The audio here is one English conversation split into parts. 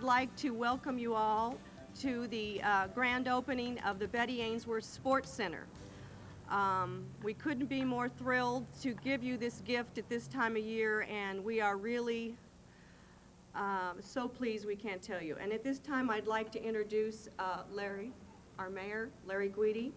would like to welcome you all to the grand opening of the Betty Ainsworth Sports Center. We couldn't be more thrilled to give you this gift at this time of year, and we are really so pleased we can't tell you. And at this time, I'd like to introduce Larry, our mayor, Larry Guidi.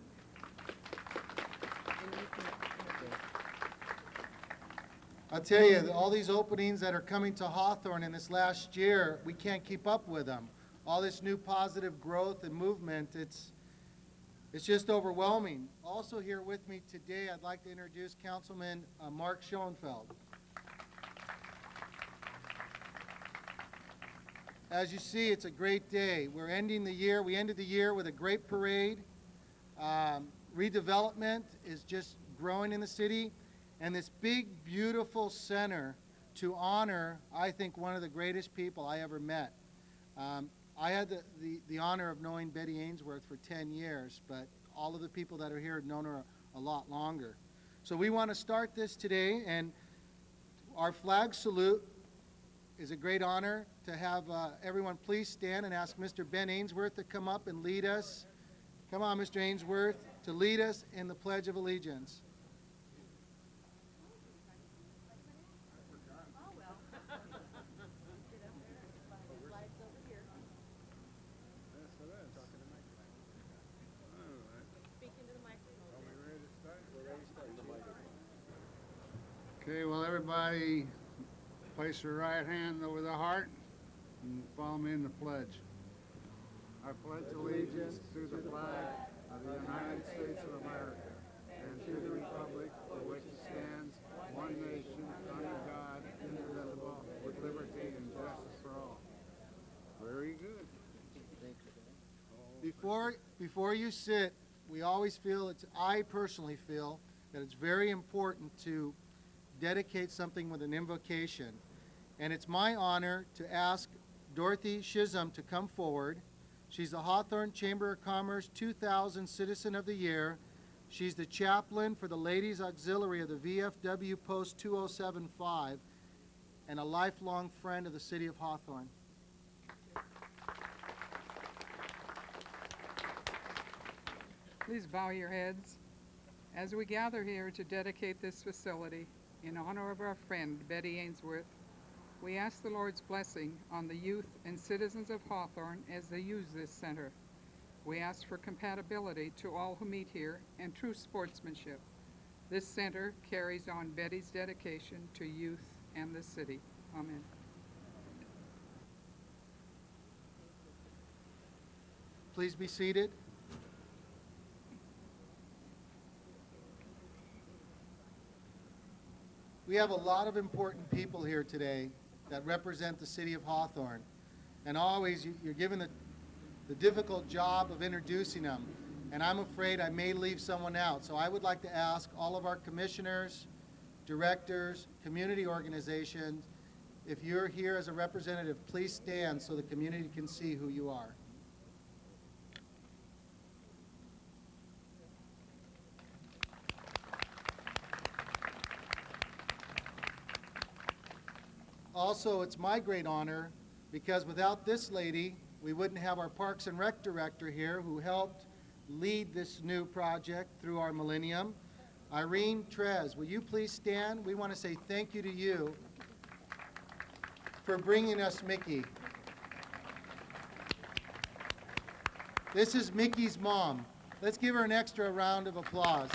I'll tell you, all these openings that are coming to Hawthorne in this last year, we can't keep up with them. All this new positive growth and movement, it's just overwhelming. Also here with me today, I'd like to introduce Councilman Mark Schoenfeld. As you see, it's a great day. We're ending the year. We ended the year with a great parade. Redevelopment is just growing in the city. And this big, beautiful center to honor, I think, one of the greatest people I ever met. I had the honor of knowing Betty Ainsworth for 10 years, but all of the people that are here have known her a lot longer. So we want to start this today, and our flag salute is a great honor to have everyone please stand and ask Mr. Ben Ainsworth to come up and lead us. Come on, Mr. Ainsworth, to lead us in the Pledge of Allegiance. Okay, well, everybody place your right hand over the heart and follow me in the pledge. I pledge allegiance to the flag of the United States of America and to the republic for which it stands, one nation, under God, indivisible, with liberty and justice for all. Very good. Before you sit, we always feel, I personally feel, that it's very important to dedicate something with an invocation. And it's my honor to ask Dorothy Chisholm to come forward. She's the Hawthorne Chamber of Commerce 2000 Citizen of the Year. She's the chaplain for the Ladies Auxiliary of the VFW Post 2075 and a lifelong friend of the city of Hawthorne. Please bow your heads. As we gather here to dedicate this facility in honor of our friend Betty Ainsworth, we ask the Lord's blessing on the youth and citizens of Hawthorne as they use this center. We ask for compatibility to all who meet here and true sportsmanship. This center carries on Betty's dedication to youth and the city. Amen. Please be seated. We have a lot of important people here today that represent the city of Hawthorne. And always you're given the difficult job of introducing them. And I'm afraid I may leave someone out. So I would like to ask all of our commissioners, directors, community organizations, if you're here as a representative, please stand so the community can see who you are. Also, it's my great honor because without this lady, we wouldn't have our Parks and Rec director here who helped lead this new project through our millennium. Irene Trez, will you please stand? We want to say thank you to you for bringing us Mickey. This is Mickey's mom. Let's give her an extra round of applause.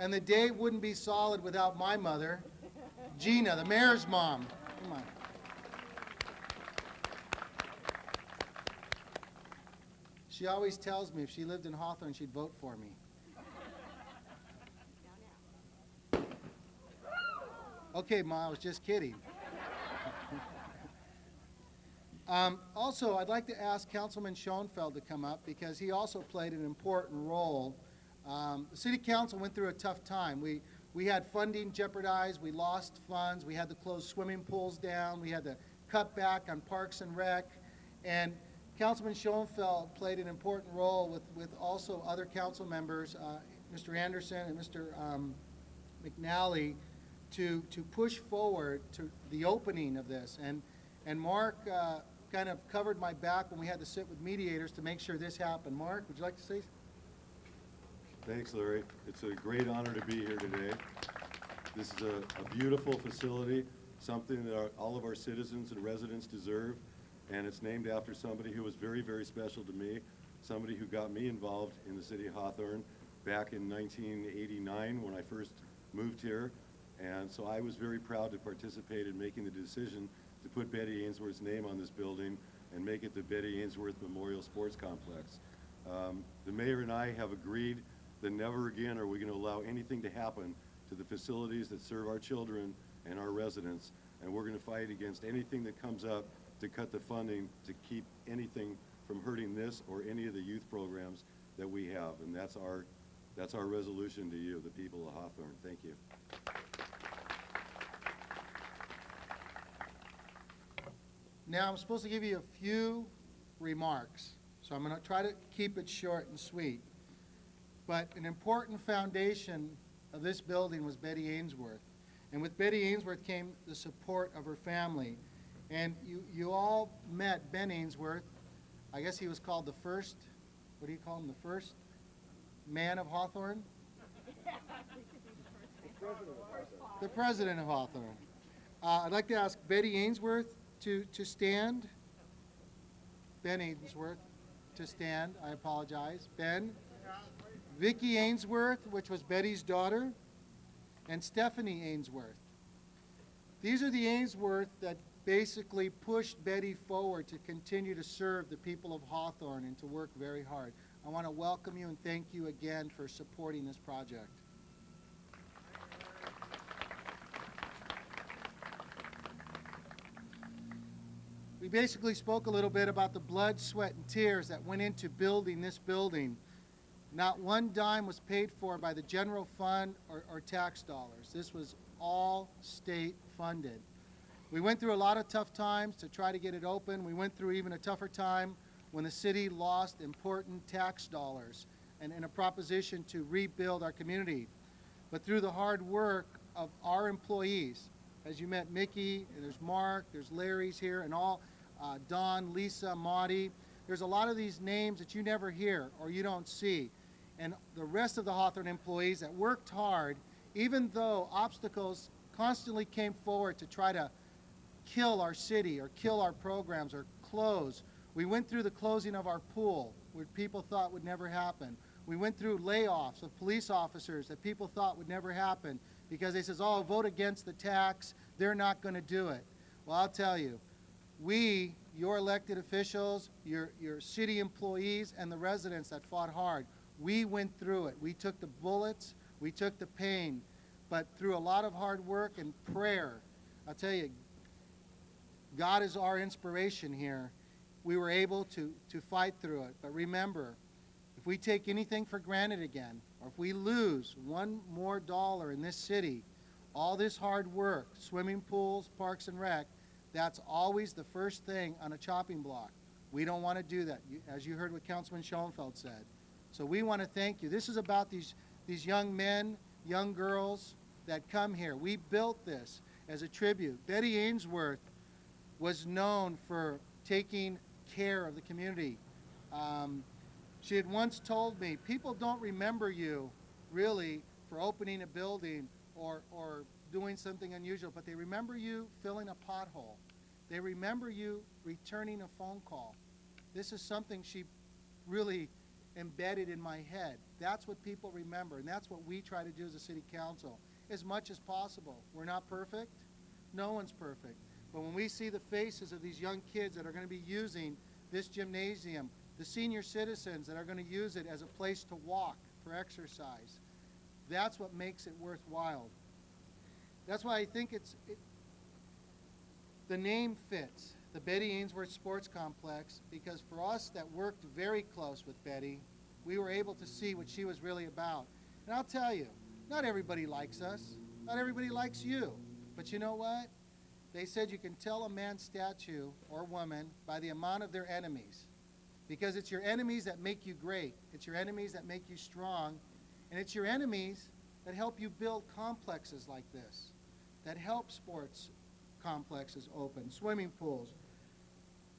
And the day wouldn't be solid without my mother, Gina, the mayor's mom. Come on. She always tells me if she lived in Hawthorne, she'd vote for me. Okay, Ma, I was just kidding. Also, I'd like to ask Councilman Schoenfeld to come up because he also played an important role. The City Council went through a tough time. We had funding jeopardized, we lost funds, we had to close swimming pools down, we had to cut back on Parks and Rec, and Councilman Schoenfeld played an important role with also other council members, Mr. Anderson and Mr. McNally, to push forward to the opening of this. And Mark kind of covered my back when we had to sit with mediators to make sure this happened. Mark, would you like to say? Thanks, Larry. It's a great honor to be here today. This is a beautiful facility, something that all of our citizens and residents deserve, and it's named after somebody who was very, very special to me, somebody who got me involved in the city of Hawthorne back in 1989 when I first moved here. And so I was very proud to participate in making the decision to put Betty Ainsworth's name on this building and make it the Betty Ainsworth Memorial Sports Complex. The mayor and I have agreed that never again are we going to allow anything to happen to the facilities that serve our children and our residents, and we're going to fight against anything that comes up to cut the funding to keep anything from hurting this or any of the youth programs that we have. And that's our resolution to you, the people of Hawthorne. Thank you. Now, I'm supposed to give you a few remarks, so I'm going to try to keep it short and sweet. But an important foundation of this building was Betty Ainsworth. And with Betty Ainsworth came the support of her family. And you all met Ben Ainsworth. I guess he was called the first, what do you call him, the first man of Hawthorne? The president of Hawthorne. I'd like to ask Betty Ainsworth to stand. Ben Ainsworth to stand. I apologize. Ben. Vicki Ainsworth, which was Betty's daughter, and Stephanie Ainsworth. These are the Ainsworth that basically pushed Betty forward to continue to serve the people of Hawthorne and to work very hard. I want to welcome you and thank you again for supporting this project. We basically spoke a little bit about the blood, sweat, and tears that went into building this building. Not one dime was paid for by the general fund or tax dollars. This was all state funded. We went through a lot of tough times to try to get it open. We went through even a tougher time when the city lost important tax dollars and in a proposition to rebuild our community. But through the hard work of our employees, as you met Mickey, and there's Mark, there's Larry's here, and all, Don, Lisa, Monty, there's a lot of these names that you never hear or you don't see. And the rest of the Hawthorne employees that worked hard, even though obstacles constantly came forward to try to kill our city or kill our programs or close. We went through the closing of our pool, which people thought would never happen. We went through layoffs of police officers that people thought would never happen because they says, oh, vote against the tax, they're not going to do it. Well, I'll tell you, we, your elected officials, your city employees, and the residents that fought hard, we went through it. We took the bullets, we took the pain, but through a lot of hard work and prayer, I'll tell you, God is our inspiration here. We were able to fight through it. But remember, if we take anything for granted again, or if we lose one more dollar in this city, all this hard work, swimming pools, parks and rec, that's always the first thing on a chopping block. We don't want to do that, as you heard what Councilman Schoenfeld said. So we want to thank you. This is about these young men, young girls that come here. We built this as a tribute. Betty Ainsworth was known for taking care of the community. She had once told me, people don't remember you really for opening a building or doing something unusual, but they remember you filling a pothole. They remember you returning a phone call. This is something she really embedded in my head. That's what people remember, and that's what we try to do as a city council as much as possible. We're not perfect. No one's perfect. But when we see the faces of these young kids that are going to be using this gymnasium, the senior citizens that are going to use it as a place to walk for exercise, that's what makes it worthwhile. That's why I think the name fits, the Betty Ainsworth Sports Complex, because for us that worked very close with Betty, we were able to see what she was really about. And I'll tell you, not everybody likes us. Not everybody likes you. But you know what? They said you can tell a man's statue or woman by the amount of their enemies. Because it's your enemies that make you great. It's your enemies that make you strong. And it's your enemies that help you build complexes like this. that help sports complexes open, swimming pools.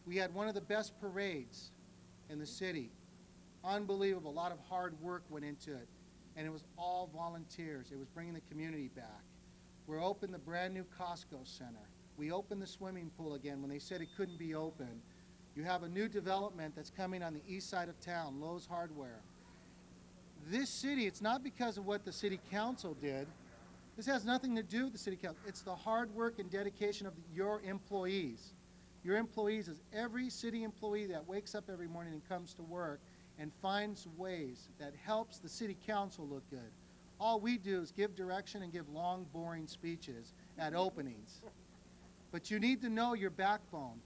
We had one of the best parades in the city. Unbelievable. A lot of hard work went into it, and it was all volunteers. It was bringing the community back. We're opening the brand new Costco Center. We opened the swimming pool again when they said it couldn't be open. You have a new development that's coming on the east side of town, Lowe's Hardware. This city, it's not because of what the city council did. This has nothing to do with the city council. It's the hard work and dedication of your employees. Your employees is every city employee that wakes up every morning and comes to work and finds ways that helps the city council look good. All we do is give direction and give long, boring speeches at openings. But you need to know your backbone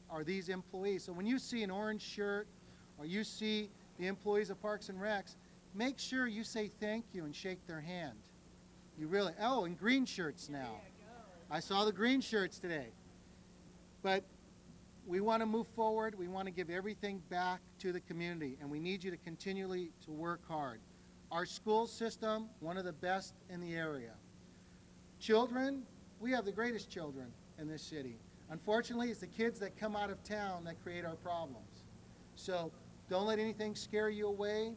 are these employees. So when you see an orange shirt or you see the employees of Parks and Recs, make sure you say thank you and shake their hand. You really, oh, and green shirts now. I saw the green shirts today. But we want to move forward. We want to give everything back to the community, and we need you to continually to work hard. Our school system, one of the best in the area. Children, we have the greatest children in this city. Unfortunately, it's the kids that come out of town that create our problems. So don't let anything scare you away.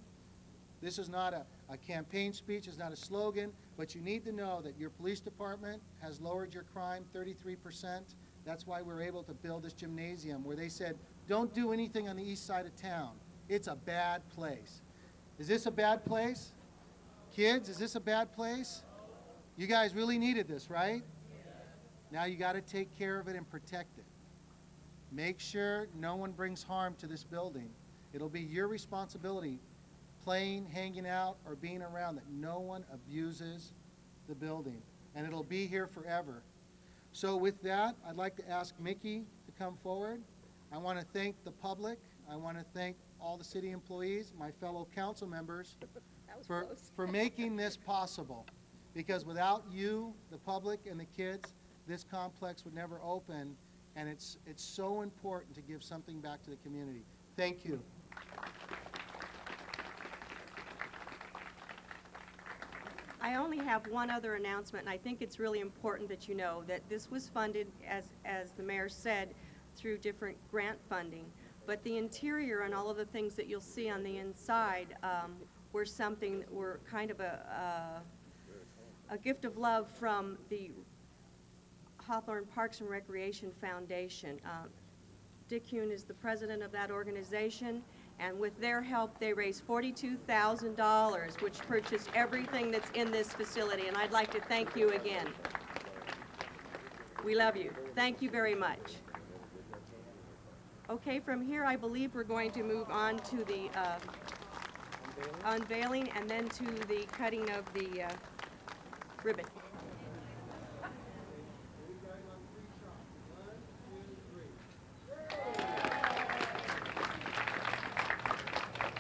This is not a campaign speech, it's not a slogan, but you need to know that your police department has lowered your crime 33%. That's why we're able to build this gymnasium where they said, don't do anything on the east side of town. It's a bad place. Is this a bad place? Kids, is this a bad place? You guys really needed this, right? Now you got to take care of it and protect it. Make sure no one brings harm to this building. It'll be your responsibility, playing, hanging out, or being around, that no one abuses the building. And it'll be here forever. So with that, I'd like to ask Mickey to come forward. I want to thank the public. I want to thank all the city employees, my fellow council members, for making this possible. Because without you, the public, and the kids, this complex would never open, and it's so important to give something back to the community. Thank you. I only have one other announcement, and I think it's really important that you know that this was funded, as the mayor said, through different grant funding. But the interior and all of the things that you'll see on the inside were kind of a gift of love from the Hawthorne Parks and Recreation Foundation. Dick Hune is the president of that organization, and with their help they raised $42,000, which purchased everything that's in this facility, and I'd like to thank you again. We love you. Thank you very much. Okay, from here I believe we're going to move on to the unveiling and then to the cutting of the ribbon.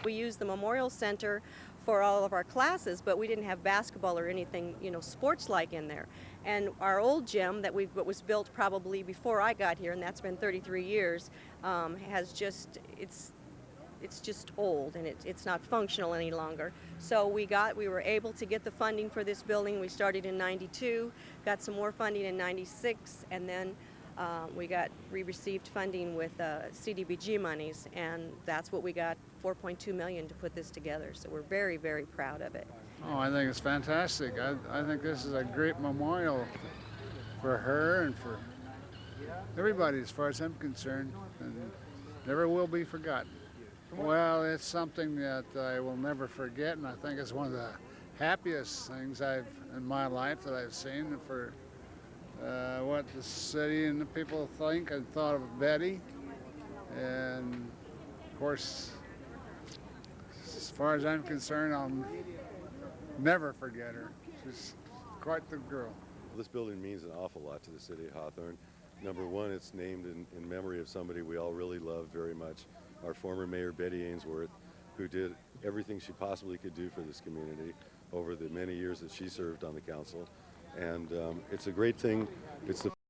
We use the Memorial Center for all of our classes, but we didn't have basketball or anything, sports-like in there. And our old gym that was built probably before I got here, and that's been 33 years, it's just old, and it's not functional any longer. So we were able to get the funding for this building. We started in '92, got some more funding in '96, and then we received funding with CDBG monies, and that's what we got, $4.2 million to put this together. So we're very, very proud of it. Oh, I think it's fantastic. I think this is a great memorial for her and for everybody, as far as I'm concerned, and never will be forgotten. Well, it's something that I will never forget, and I think it's one of the happiest things in my life that I've seen for what the city and the people think and thought of Betty. And of course, as far as I'm concerned, I'll never forget her. She's quite the girl. This building means an awful lot to the city of Hawthorne. Number one, it's named in memory of somebody we all really love very much, our former mayor, Betty Ainsworth, who did everything she possibly could do for this community over the many years that she served on the council. And it's a great thing. It's the